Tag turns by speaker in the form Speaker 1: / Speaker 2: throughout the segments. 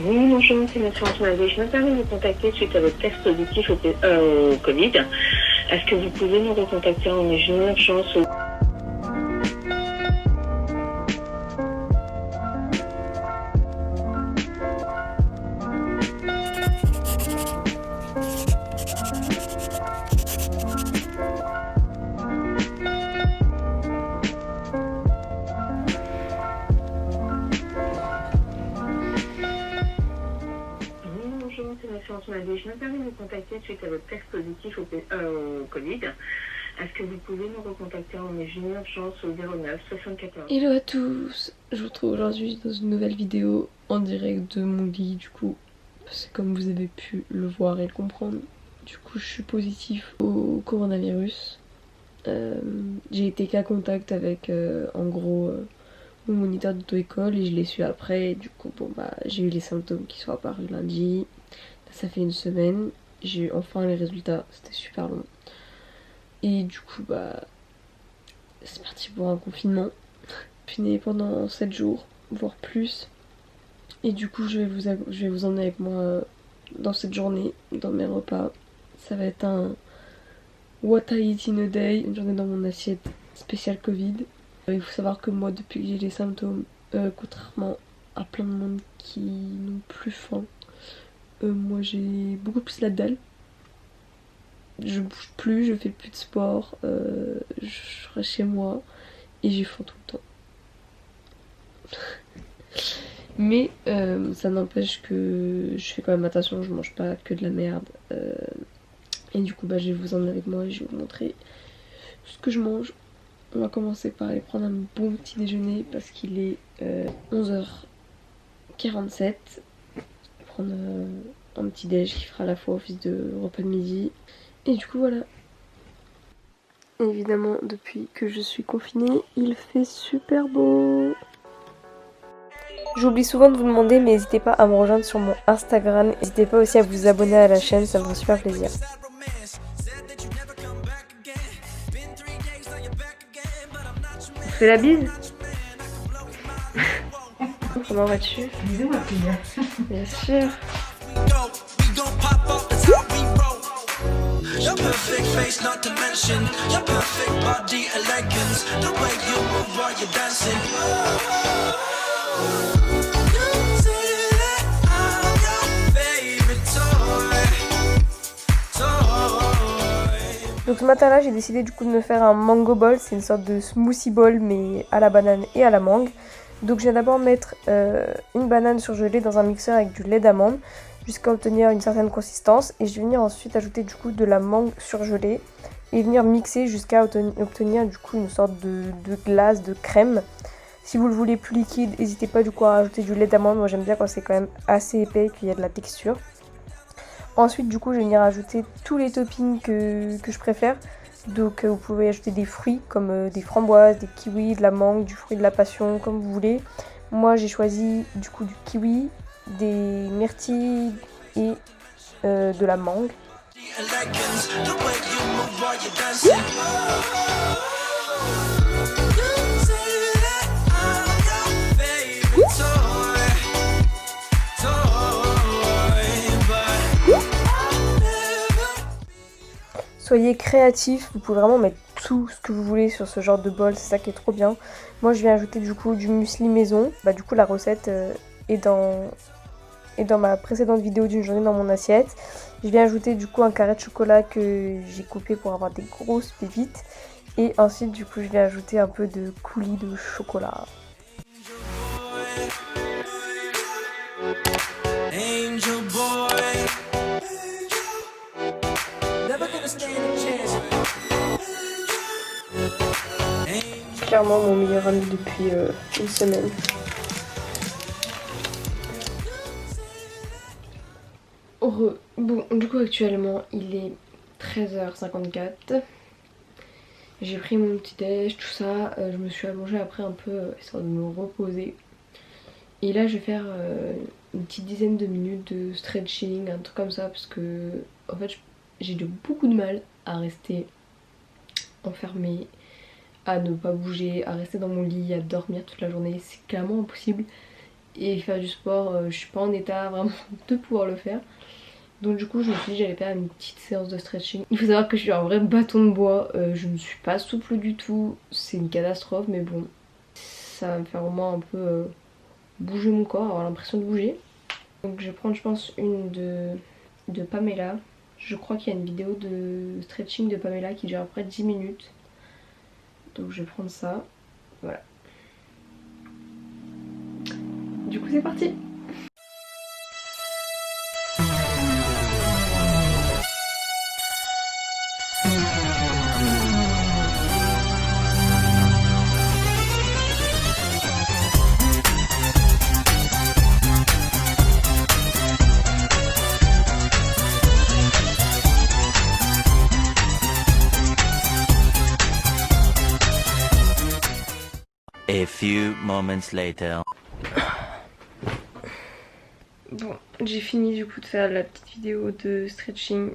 Speaker 1: Oui, bonjour, c'est Monsieur Antoine. Je me permets de vous contacter suite à votre test positif au Covid. Est-ce que vous pouvez nous recontacter en urgence ou... Oui, bonjour, c'est Monsieur Antoine. Je me permets de vous contacter suite à votre test positif au Covid. Est-ce que vous pouvez nous recontacter en urgence au 09 74?
Speaker 2: Hello à tous, je vous retrouve aujourd'hui dans une nouvelle vidéo en direct de mon lit du coup, parce que comme vous avez pu le voir et le comprendre, du coup je suis positif au coronavirus. J'ai été cas contact avec en gros mon moniteur d'auto-école et je l'ai su après, et du coup bon bah j'ai eu les symptômes qui sont apparus lundi, ça fait une semaine, j'ai eu enfin les résultats, c'était super long. Et du coup bah c'est parti pour un confinement. Confiné pendant 7 jours, voire plus. Et du coup, je vais vous emmener avec moi dans cette journée, dans mes repas. Ça va être un What I Eat in a Day, une journée dans mon assiette spéciale Covid. Il faut savoir que moi, depuis que j'ai les symptômes, contrairement à plein de monde qui n'ont plus faim, moi j'ai beaucoup plus la dalle. Je bouge plus, je fais plus de sport, je reste chez moi et j'ai faim tout le temps. Mais ça n'empêche que je fais quand même attention, je mange pas que de la merde. Et du coup, bah, je vais vous emmener avec moi et je vais vous montrer ce que je mange. On va commencer par aller prendre un bon petit déjeuner parce qu'il est 11h47. Prendre un petit déj qui fera à la fois office de repas de midi. Et du coup, voilà. Évidemment, depuis que je suis confinée, il fait super beau. J'oublie souvent de vous demander, mais n'hésitez pas à me rejoindre sur mon Instagram. N'hésitez pas aussi à vous abonner à la chaîne, ça me fait super plaisir. On fait la bise. Comment vas-tu?
Speaker 3: Bisous ma fille.
Speaker 2: Bien sûr.
Speaker 4: Your perfect face, not to mention your perfect body, elegance. The way you move while you're dancing. You say that I'm your favorite toy.
Speaker 2: Donc ce matin-là, j'ai décidé du coup de me faire un mango bowl. C'est une sorte de smoothie bowl, mais à la banane et à la mangue. Donc je vais d'abord mettre une banane surgelée dans un mixeur avec du lait d'amande, jusqu'à obtenir une certaine consistance, et je vais venir ensuite ajouter du coup de la mangue surgelée et venir mixer jusqu'à obtenir du coup une sorte de glace, de crème. Si vous le voulez plus liquide, n'hésitez pas du coup à rajouter du lait d'amande. Moi j'aime bien quand c'est quand même assez épais et qu'il y a de la texture. Ensuite du coup je vais venir ajouter tous les toppings que je préfère. Donc vous pouvez ajouter des fruits comme des framboises, des kiwis, de la mangue, du fruit de la passion, comme vous voulez. Moi j'ai choisi du coup du kiwi, des myrtilles et de la mangue.
Speaker 4: Elegance, the way you move while you're dancing. You say that I'm your favorite toy, but
Speaker 2: Soyez créatifs, vous pouvez vraiment mettre tout ce que vous voulez sur ce genre de bol, c'est ça qui est trop bien. Moi je vais ajouter du coup du muesli maison. Bah du coup la recette est dans ma précédente vidéo d'une journée dans mon assiette. Je viens ajouter du coup un carré de chocolat que j'ai coupé pour avoir des grosses pépites. Et ensuite du coup je vais ajouter un peu de coulis de chocolat.
Speaker 4: angel boy. Never gonna stand a chance.
Speaker 2: Clairement mon meilleur ami depuis une semaine. Heureux. Bon, du coup actuellement il est 13h54. J'ai pris mon petit déj, tout ça. Je me suis allongée après un peu histoire de me reposer. Et là je vais faire une petite dizaine de minutes de stretching, un truc comme ça, parce que en fait j'ai beaucoup de mal à rester enfermée, à ne pas bouger, à rester dans mon lit, à dormir toute la journée. C'est clairement impossible. et faire du sport, je suis pas en état vraiment de pouvoir le faire. Donc du coup je me suis dit j'allais faire une petite séance de stretching. Il faut savoir que je suis un vrai bâton de bois, je ne suis pas souple du tout, c'est une catastrophe, mais bon, ça va me faire au moins un peu bouger mon corps, avoir l'impression de bouger. Donc je vais prendre je pense une de Pamela. Je crois qu'il y a une vidéo de stretching de Pamela qui dure à peu près 10 minutes. Donc je vais prendre ça, voilà. Du coup c'est parti.
Speaker 3: A few moments later.
Speaker 2: Bon, j'ai fini du coup de faire la petite vidéo de stretching.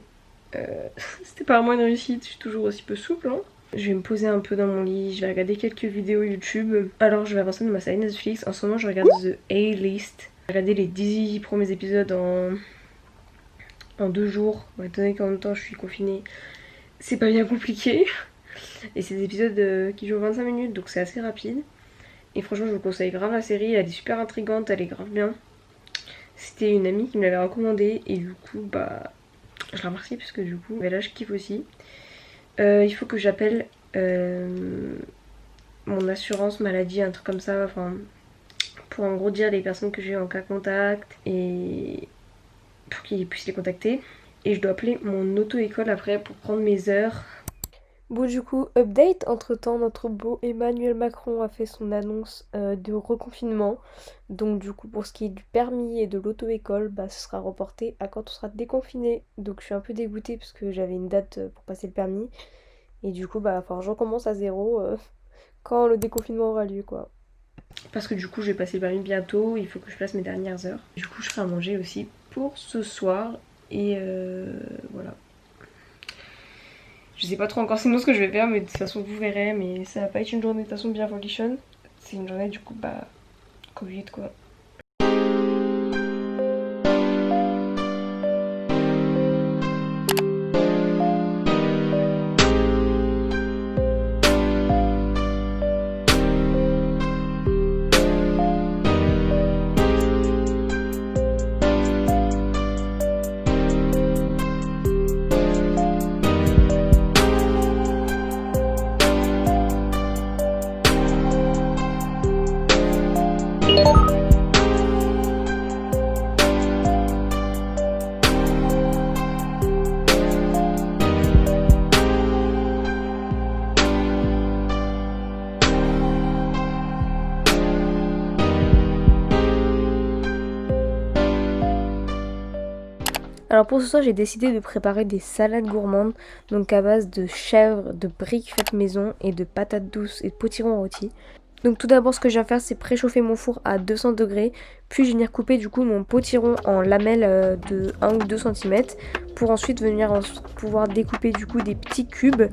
Speaker 2: C'était pas vraiment une réussite, je suis toujours aussi peu souple. Hein. Je vais me poser un peu dans mon lit, je vais regarder quelques vidéos YouTube. Alors je vais avancer dans ma série Netflix. En ce moment je regarde The A-List. J'ai regardé les 10 premiers épisodes en 2 jours. Étant donné qu'en même temps je suis confinée, c'est pas bien compliqué. Et c'est des épisodes qui durent 25 minutes, donc c'est assez rapide. Et franchement je vous conseille grave la série, elle est super intrigante, elle est grave bien. C'était une amie qui me l'avait recommandée et du coup bah je la remercie parce que du coup là je kiffe aussi. Il faut que j'appelle mon assurance maladie, un truc comme ça, enfin pour en gros dire les personnes que j'ai en cas contact et pour qu'ils puissent les contacter. Et je dois appeler mon auto-école après pour prendre mes heures. Bon du coup, update, entre temps notre beau Emmanuel Macron a fait son annonce de reconfinement. Donc du coup pour ce qui est du permis et de l'auto-école, bah, ce sera reporté à quand on sera déconfiné. Donc je suis un peu dégoûtée parce que j'avais une date pour passer le permis. Et du coup bah enfin je recommence à zéro quand le déconfinement aura lieu quoi. Parce que du coup je vais passer le permis bientôt, il faut que je fasse mes dernières heures. Du coup je ferai à manger aussi pour ce soir et voilà. Je sais pas trop encore sinon ce que je vais faire, mais de toute façon vous verrez, mais ça va pas être une journée de toute façon bien folichonne. C'est une journée du coup bah Covid quoi. Alors pour ce soir j'ai décidé de préparer des salades gourmandes, donc à base de chèvre, de briques faites maison et de patates douces et de potirons rôtis. Donc tout d'abord ce que je viens faire c'est préchauffer mon four à 200 degrés, puis je vais venir couper du coup mon potiron en lamelles de 1 ou 2 cm pour ensuite venir pouvoir découper du coup des petits cubes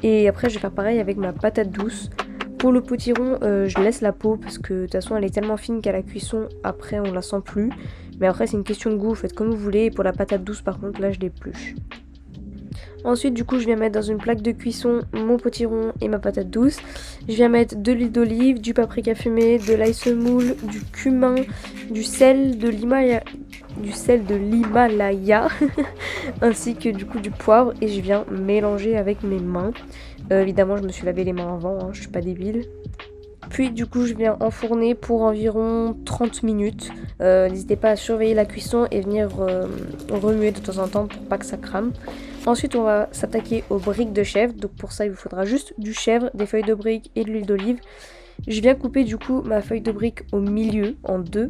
Speaker 2: et après je vais faire pareil avec ma patate douce. Pour le potiron, je laisse la peau parce que de toute façon elle est tellement fine qu'à la cuisson après on la sent plus. Mais après c'est une question de goût, faites comme vous voulez. Et pour la patate douce par contre là je l'épluche. Ensuite du coup je viens mettre dans une plaque de cuisson mon potiron et ma patate douce. Je viens mettre de l'huile d'olive, du paprika fumé, de l'ail semoule, du cumin, du sel de l'Himalaya ainsi que du coup du poivre et je viens mélanger avec mes mains. Évidemment je me suis lavé les mains avant, hein, je suis pas débile. Puis du coup je viens enfourner pour environ 30 minutes. N'hésitez pas à surveiller la cuisson et venir remuer de temps en temps pour pas que ça crame. Ensuite on va s'attaquer aux briques de chèvre. Donc pour ça il vous faudra juste du chèvre, des feuilles de briques et de l'huile d'olive. Je viens couper du coup ma feuille de brique au milieu en deux.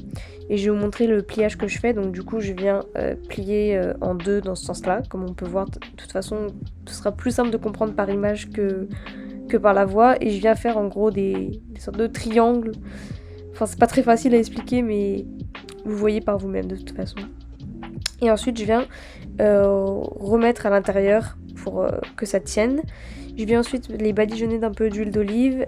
Speaker 2: Et je vais vous montrer le pliage que je fais. Donc du coup je viens plier en deux dans ce sens là. Comme on peut voir, de toute façon ce sera plus simple de comprendre par image que par la voix. Et je viens faire en gros des sortes de triangles. Enfin c'est pas très facile à expliquer mais vous voyez par vous-même de toute façon. Et ensuite je viens remettre à l'intérieur pour que ça tienne. Je viens ensuite les badigeonner d'un peu d'huile d'olive.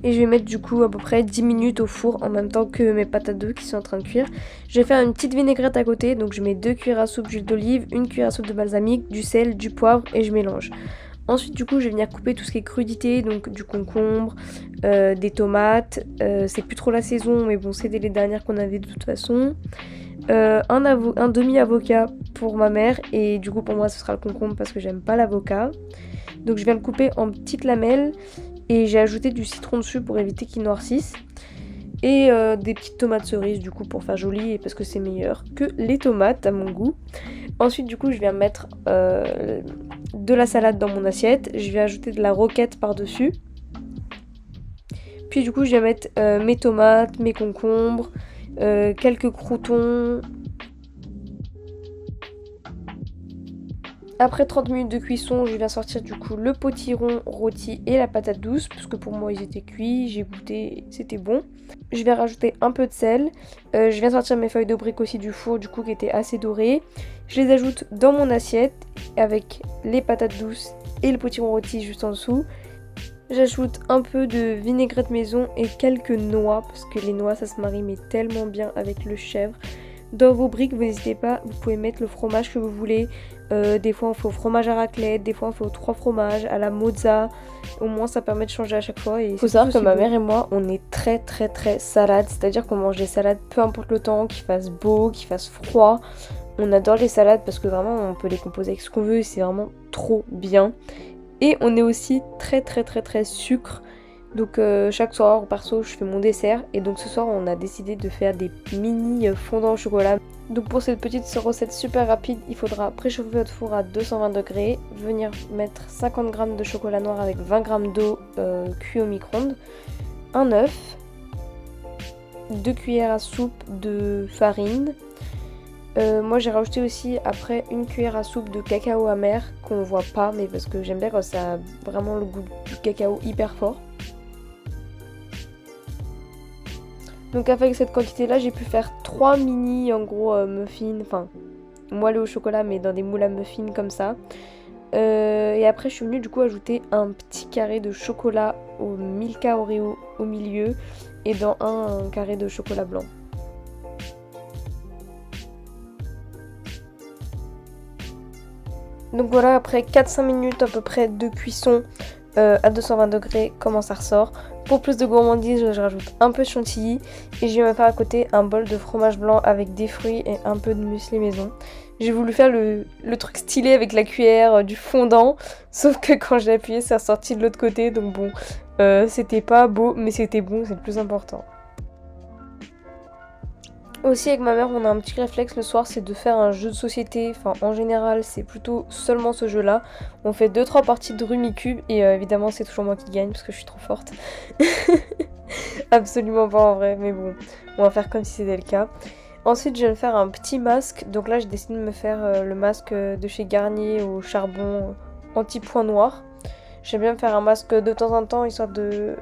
Speaker 2: Et je vais mettre du coup à peu près 10 minutes au four en même temps que mes patates douces qui sont en train de cuire. Je vais faire une petite vinaigrette à côté, donc je mets 2 cuillères à soupe d'huile d'olive, 1 cuillère à soupe de balsamique, du sel, du poivre et je mélange. Ensuite du coup je vais venir couper tout ce qui est crudité, donc du concombre, des tomates, c'est plus trop la saison mais bon c'était les dernières qu'on avait de toute façon. Un demi-avocat pour ma mère et du coup pour moi ce sera le concombre parce que j'aime pas l'avocat. Donc je viens le couper en petites lamelles et j'ai ajouté du citron dessus pour éviter qu'il noircisse. Et des petites tomates cerises du coup pour faire joli et parce que c'est meilleur que les tomates à mon goût. Ensuite du coup je viens mettre de la salade dans mon assiette. Je vais ajouter de la roquette par dessus. Puis du coup je vais mettre mes tomates, mes concombres, quelques croûtons. Après 30 minutes de cuisson, je viens sortir du coup le potiron rôti et la patate douce, parce que pour moi ils étaient cuits, j'ai goûté, c'était bon. Je vais rajouter un peu de sel. Je viens sortir mes feuilles de briques aussi du four, du coup qui étaient assez dorées. Je les ajoute dans mon assiette avec les patates douces et le potiron rôti juste en dessous. J'ajoute un peu de vinaigrette maison et quelques noix, parce que les noix ça se marie mais tellement bien avec le chèvre. Dans vos briques, vous n'hésitez pas, vous pouvez mettre le fromage que vous voulez. Des fois on fait au fromage à raclette, des fois on fait aux 3 fromages, à la mozza. Au moins ça permet de changer à chaque fois. Il faut savoir que ma mère et moi on est très salade, c'est-à-dire qu'on mange des salades peu importe le temps, qu'il fasse beau, qu'il fasse froid. On adore les salades parce que vraiment on peut les composer avec ce qu'on veut et c'est vraiment trop bien. Et on est aussi très sucre. Donc chaque soir perso je fais mon dessert et donc ce soir on a décidé de faire des mini fondants au chocolat. Donc pour cette petite recette super rapide il faudra préchauffer votre four à 220 degrés, venir mettre 50 g de chocolat noir avec 20 g d'eau cuit au micro-ondes, un œuf, 2 cuillères à soupe de farine. Moi j'ai rajouté aussi après 1 cuillère à soupe de cacao amer qu'on voit pas mais parce que j'aime bien quand ça a vraiment le goût du cacao hyper fort. Donc avec cette quantité là j'ai pu faire 3 mini en gros muffins, enfin moelleux au chocolat mais dans des moules à muffins comme ça. Et après je suis venue du coup ajouter un petit carré de chocolat au Milka Oreo au milieu et dans un carré de chocolat blanc. Donc voilà, après 4-5 minutes à peu près de cuisson à 220 degrés, comment ça ressort. Pour plus de gourmandise, je rajoute un peu de chantilly et je vais me faire à côté un bol de fromage blanc avec des fruits et un peu de muesli maison. J'ai voulu faire le truc stylé avec la cuillère du fondant, sauf que quand j'ai appuyé, ça sorti de l'autre côté, donc bon, c'était pas beau, mais c'était bon, c'est le plus important. Aussi avec ma mère on a un petit réflexe le soir, c'est de faire un jeu de société, enfin en général c'est plutôt seulement ce jeu là. On fait 2-3 parties de Rumicube et évidemment c'est toujours moi qui gagne parce que je suis trop forte. Absolument pas en vrai mais bon, on va faire comme si c'était le cas. Ensuite je vais me faire un petit masque, donc là j'ai décidé de me faire le masque de chez Garnier au charbon anti-point noir. J'aime bien me faire un masque de temps en temps histoire de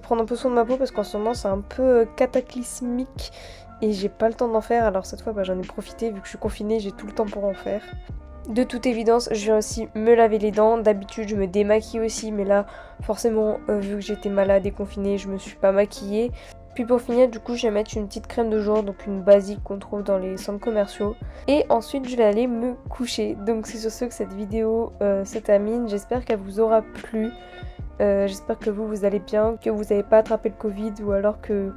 Speaker 2: prendre un peu soin de ma peau parce qu'en ce moment c'est un peu cataclysmique. Et j'ai pas le temps d'en faire, alors cette fois j'en ai profité, vu que je suis confinée, j'ai tout le temps pour en faire. De toute évidence, je viens aussi me laver les dents. D'habitude je me démaquille aussi, mais là forcément vu que j'étais malade et confinée, je me suis pas maquillée. Puis pour finir, du coup je vais mettre une petite crème de jour, donc une basique qu'on trouve dans les centres commerciaux. Et ensuite je vais aller me coucher. Donc c'est sur ce que cette vidéo se termine, j'espère qu'elle vous aura plu. J'espère que vous allez bien, que vous n'avez pas attrapé le Covid ou alors que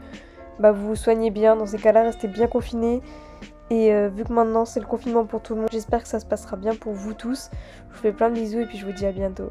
Speaker 2: vous vous soignez bien. Dans ces cas-là, restez bien confinés. Et vu que maintenant c'est le confinement pour tout le monde, j'espère que ça se passera bien pour vous tous. Je vous fais plein de bisous et puis je vous dis à bientôt.